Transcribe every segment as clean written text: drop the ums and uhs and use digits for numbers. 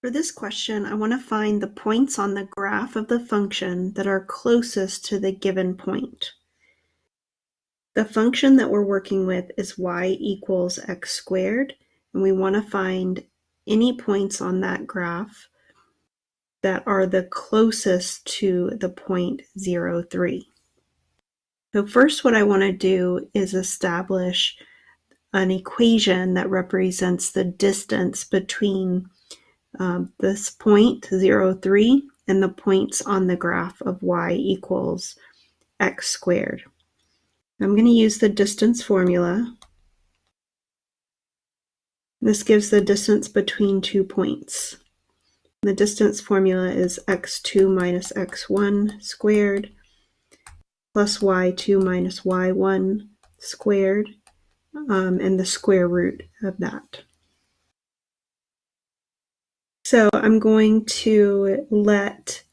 For this question, I want to find the points on the graph of the function that are closest to the given point. The function that we're working with is y equals x squared, and we want to find any points on that graph that are the closest to the point 0, 3. So first what I want to do is establish an equation that represents the distance between this point 0, 3 and the points on the graph of y equals x squared. I'm going to use the distance formula. This gives the distance between 2 points. The distance formula is x2 minus x1 squared plus y2 minus y1 squared, and the square root of that. So I'm going to let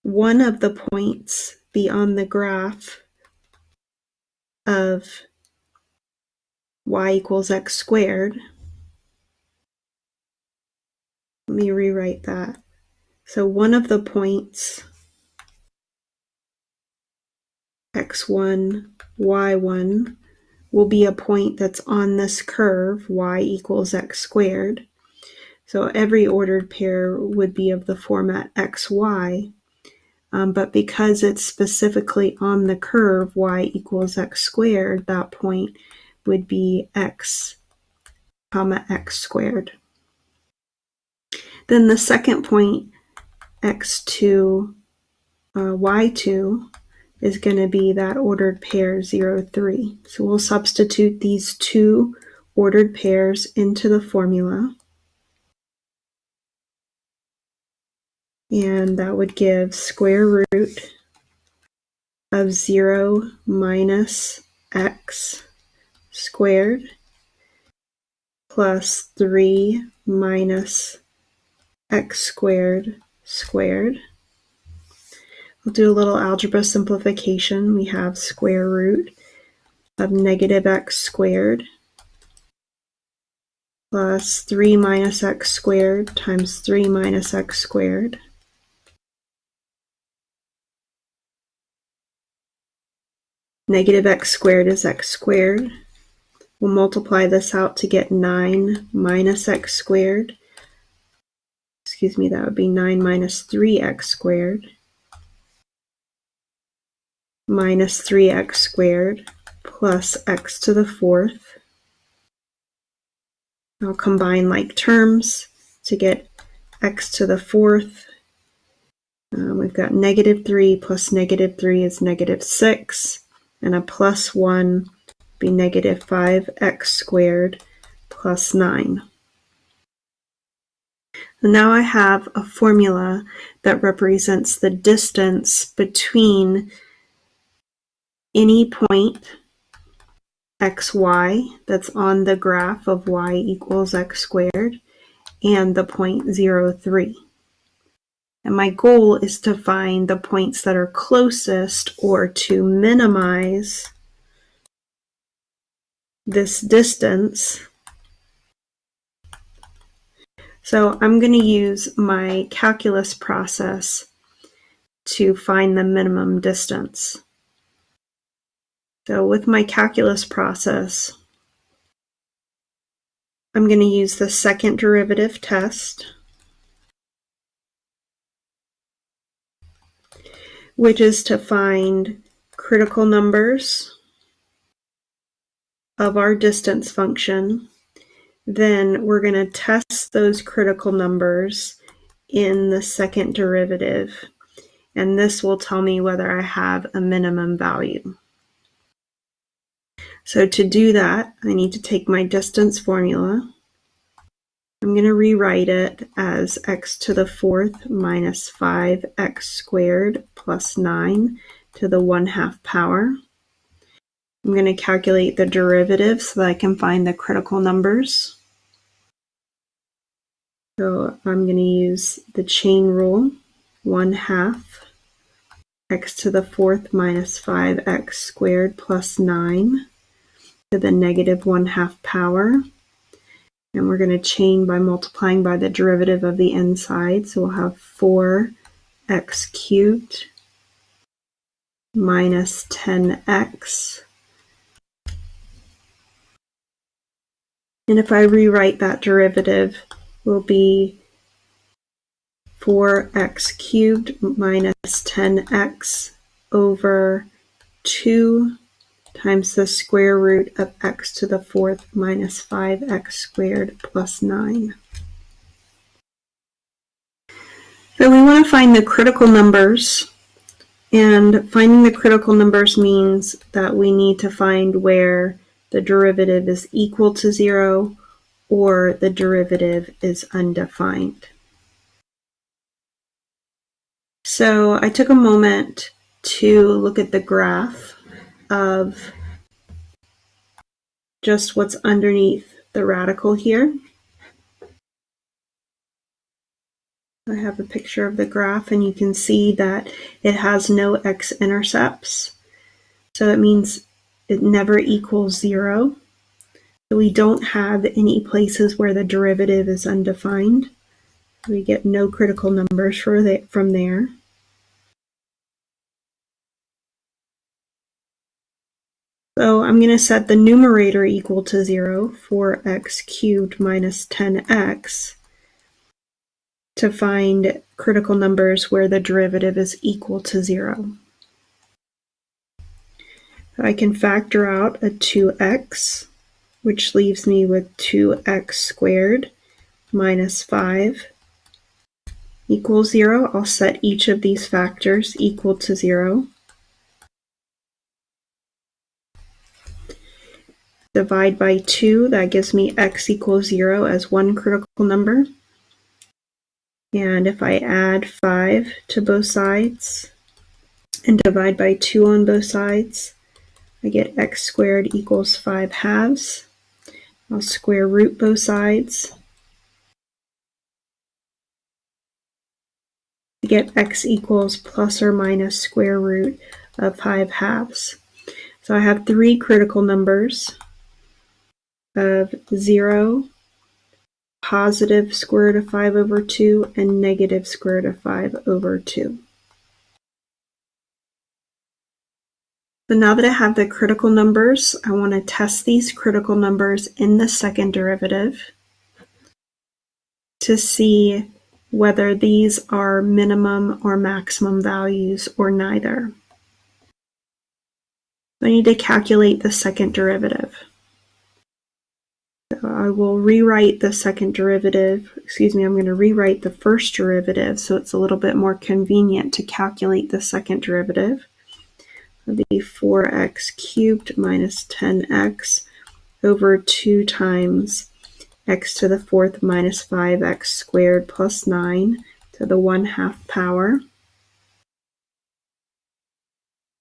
one of the points be on the graph of y equals x squared. Let me rewrite that. So one of the points, x1, y1, will be a point that's on this curve, y equals x squared. So every ordered pair would be of the format xy, but because it's specifically on the curve y equals x squared, that point would be x comma x squared. Then the second point, x2, y2, is going to be that ordered pair 0, 3. So we'll substitute these two ordered pairs into the formula. And that would give square root of 0 minus x squared plus 3 minus x squared squared. We'll do a little algebra simplification. We have square root of negative x squared plus 3 minus x squared times 3 minus x squared. Negative x squared is x squared. We'll multiply this out to get 9 minus x squared. Excuse me, that would be 9 minus 3x squared minus 3x squared plus x to the fourth. I'll combine like terms to get x to the fourth. We've got negative 3 plus negative 3 is negative 6, and a plus 1 would be negative 5x squared plus 9. So now I have a formula that represents the distance between any point xy that's on the graph of y equals x squared and the point 0, 3. And my goal is to find the points that are closest or to minimize this distance. So I'm going to use my calculus process to find the minimum distance. So with my calculus process, I'm going to use the second derivative test, which is to find critical numbers of our distance function. Then we're going to test those critical numbers in the second derivative, and this will tell me whether I have a minimum value. So to do that, I need to take my distance formula. I'm going to rewrite it as x to the fourth minus 5x squared plus 9 to the 1/2 power. I'm going to calculate the derivative so that I can find the critical numbers. So I'm going to use the chain rule, 1/2 x to the fourth minus 5x squared plus 9 to the negative 1/2 power. And we're going to chain by multiplying by the derivative of the inside. So we'll have 4x cubed minus 10x. And if I rewrite that derivative, it will be 4x cubed minus 10x over 2 times the square root of x to the fourth minus 5x squared plus 9. So we want to find the critical numbers, and finding the critical numbers means that we need to find where the derivative is equal to 0 or the derivative is undefined. So I took a moment to look at the graph of just what's underneath the radical here. I have a picture of the graph, and you can see that it has no x-intercepts. So it means it never equals 0. So we don't have any places where the derivative is undefined. We get no critical numbers from there. So I'm going to set the numerator equal to 0, 4x cubed minus 10x, to find critical numbers where the derivative is equal to 0. I can factor out a 2x, which leaves me with 2x squared minus 5 equals 0. I'll set each of these factors equal to 0. Divide by 2, that gives me x equals 0 as one critical number. And if I add 5 to both sides and divide by 2 on both sides, I get x squared equals 5 halves. I'll square root both sides to get x equals plus or minus square root of 5 halves. So I have three critical numbers of 0, positive square root of 5 over 2, and negative square root of 5 over 2. So now that I have the critical numbers, I want to test these critical numbers in the second derivative to see whether these are minimum or maximum values or neither. I need to calculate the second derivative. So I will rewrite the second derivative, I'm going to rewrite the first derivative so it's a little bit more convenient to calculate the second derivative. It'll be 4x cubed minus 10x over 2 times x to the fourth minus 5x squared plus 9 to the 1/2 power.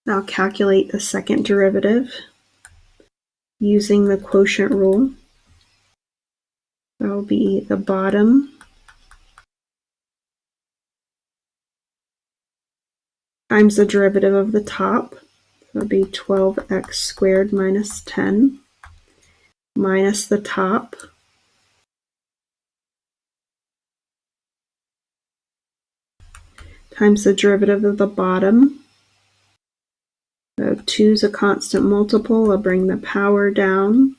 Now calculate the second derivative using the quotient rule. That will be the bottom times the derivative of the top. That will be 12x squared minus 10 minus the top times the derivative of the bottom. So 2 is a constant multiple. I'll bring the power down.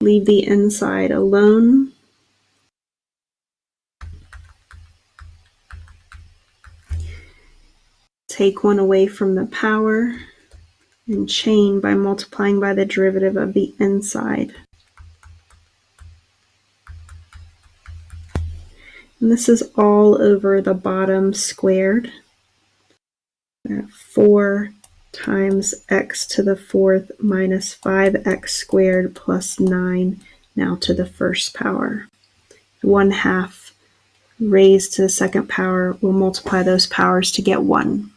Leave the inside alone. Take 1 away from the power and chain by multiplying by the derivative of the inside. And this is all over the bottom squared. 4 times x to the fourth minus 5x squared plus 9 now to the first power. 1/2 raised to the second power. We'll multiply those powers to get 1.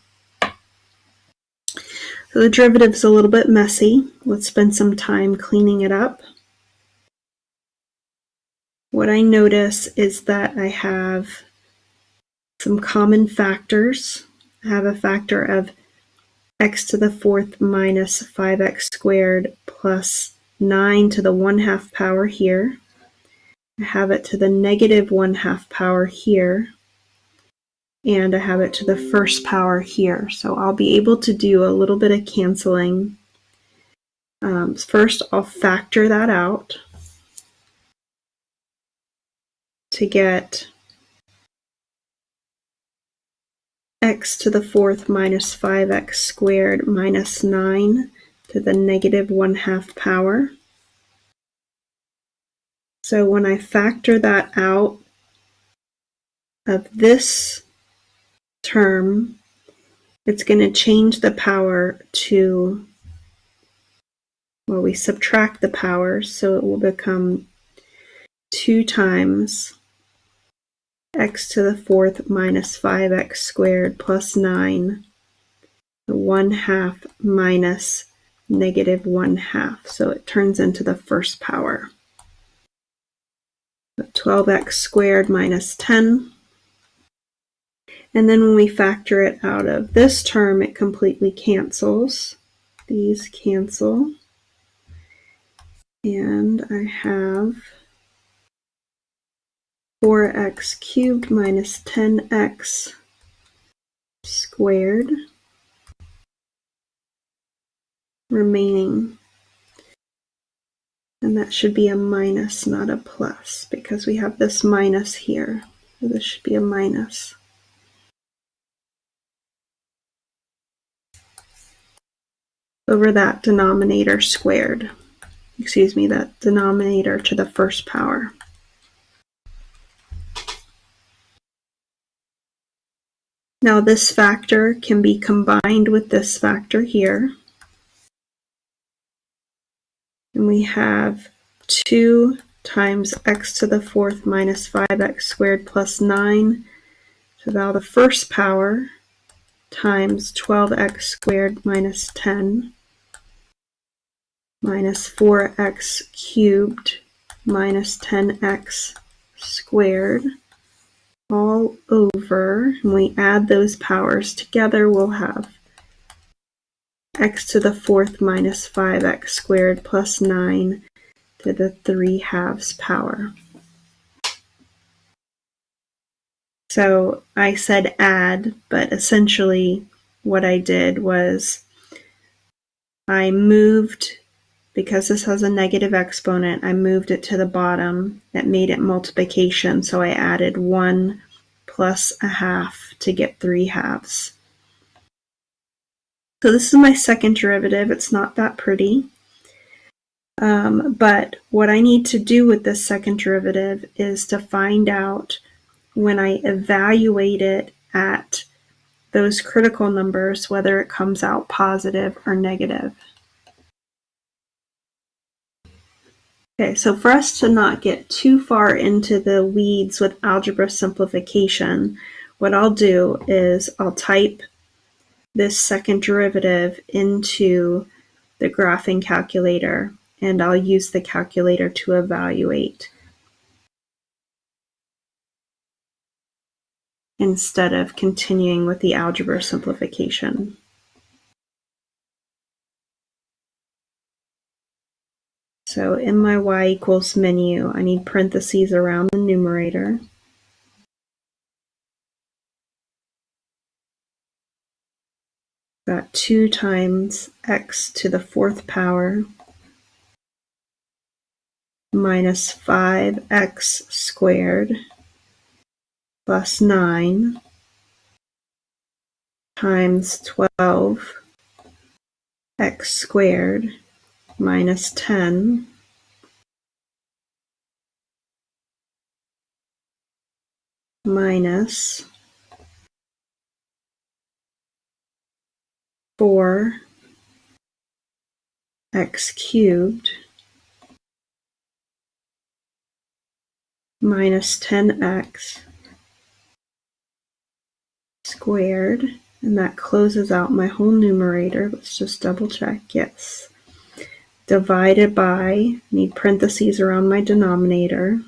So the derivative is a little bit messy. Let's spend some time cleaning it up. What I notice is that I have some common factors. I have a factor of x to the fourth minus 5x squared plus 9 to the 1/2 power here. I have it to the negative 1/2 power here, and I have it to the first power here. So I'll be able to do a little bit of canceling. First, I'll factor that out to get x to the 4th minus 5x squared minus 9 to the negative 1/2 power. So when I factor that out of this term, it's going to change the power to, well, we subtract the powers, so it will become 2 times x to the 4th minus 5x squared plus 9, 1/2 minus negative 1/2. So it turns into the first power. 12x squared minus 10. And then when we factor it out of this term, it completely cancels. These cancel. And I have 4x cubed minus 10x squared remaining. And that should be a minus, not a plus, because we have this minus here. So this should be a minus. Over that denominator squared. Excuse me, that denominator to the first power. Now this factor can be combined with this factor here. And we have 2 times x to the 4th minus 5x squared plus 9 to now the first power times 12x squared minus 10 minus 4x cubed minus 10x squared all over, and we add those powers together, we'll have x to the 4th minus 5x squared plus 9 to the 3/2 power. So I said add, but essentially what I did was I moved, because this has a negative exponent, I moved it to the bottom. That made it multiplication, so I added 1 plus 1/2 to get 3/2. So this is my second derivative. It's not that pretty. But what I need to do with this second derivative is to find out when I evaluate it at those critical numbers, whether it comes out positive or negative. Okay, so for us to not get too far into the weeds with algebra simplification, what I'll do is I'll type this second derivative into the graphing calculator, and I'll use the calculator to evaluate instead of continuing with the algebra simplification. So in my y equals menu, I need parentheses around the numerator. Got 2 times x to the 4th power minus 5x squared plus 9 times 12x squared minus 10 minus 4x cubed minus 10x squared, and that closes out my whole numerator. Let's just double check. Yes. Divided by, need parentheses around my denominator,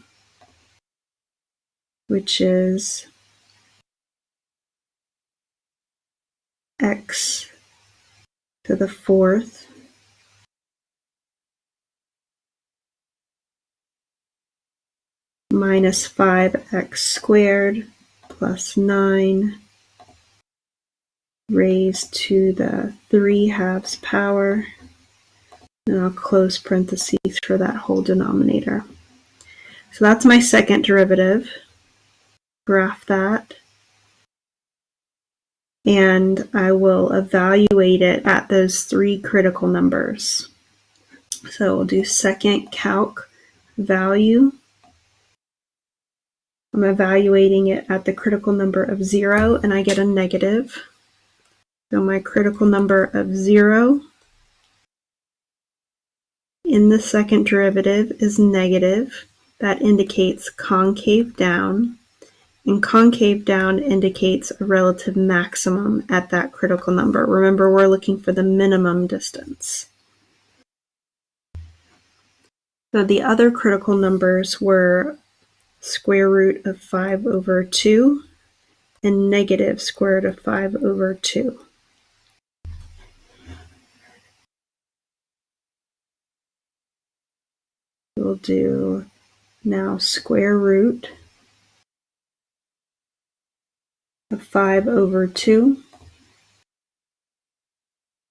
which is x to the 4th minus 5x squared plus 9 raised to the 3/2 power, and I'll close parentheses for that whole denominator. So that's my second derivative. Graph that. And I will evaluate it at those 3 critical numbers. So we'll do second calc value. I'm evaluating it at the critical number of 0, and I get a negative. So my critical number of 0 in the second derivative is negative. That indicates concave down, and concave down indicates a relative maximum at that critical number. Remember, we're looking for the minimum distance. So the other critical numbers were square root of 5/2 and negative square root of 5/2. We'll do now square root of 5/2.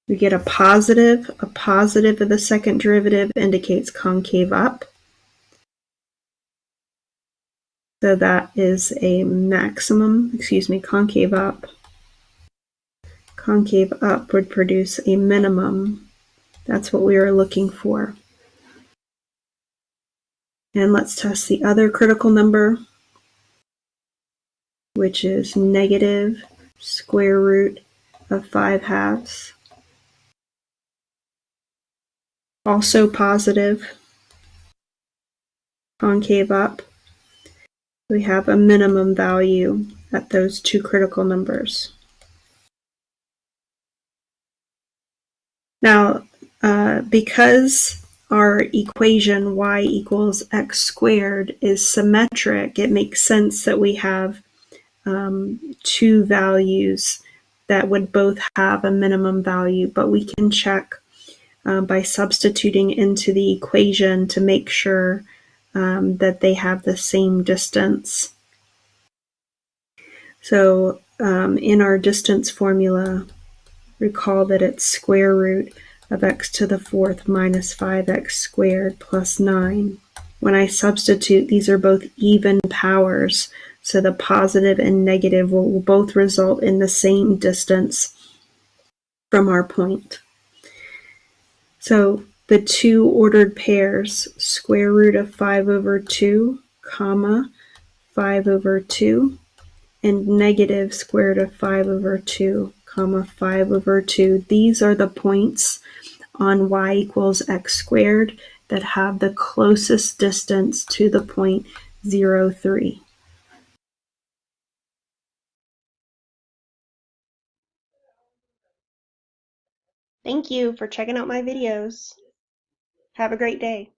We get a positive. A positive of the second derivative indicates concave up. So that is a maximum, concave up. Concave up would produce a minimum. That's what we are looking for. And let's test the other critical number, which is negative square root of 5/2. Also positive, concave up. We have a minimum value at those 2 critical numbers. Now, because our equation y equals x squared is symmetric, it makes sense that we have 2 values that would both have a minimum value, but we can check by substituting into the equation to make sure that they have the same distance. So in our distance formula, recall that it's square root of x to the 4th minus 5x squared plus 9. When I substitute, these are both even powers, so the positive and negative will both result in the same distance from our point. So the 2 ordered pairs, square root of 5/2, comma 5/2, and negative square root of 5/2, comma 5/2. These are the points on y equals x squared that have the closest distance to the point 0, 3. Thank you for checking out my videos. Have a great day.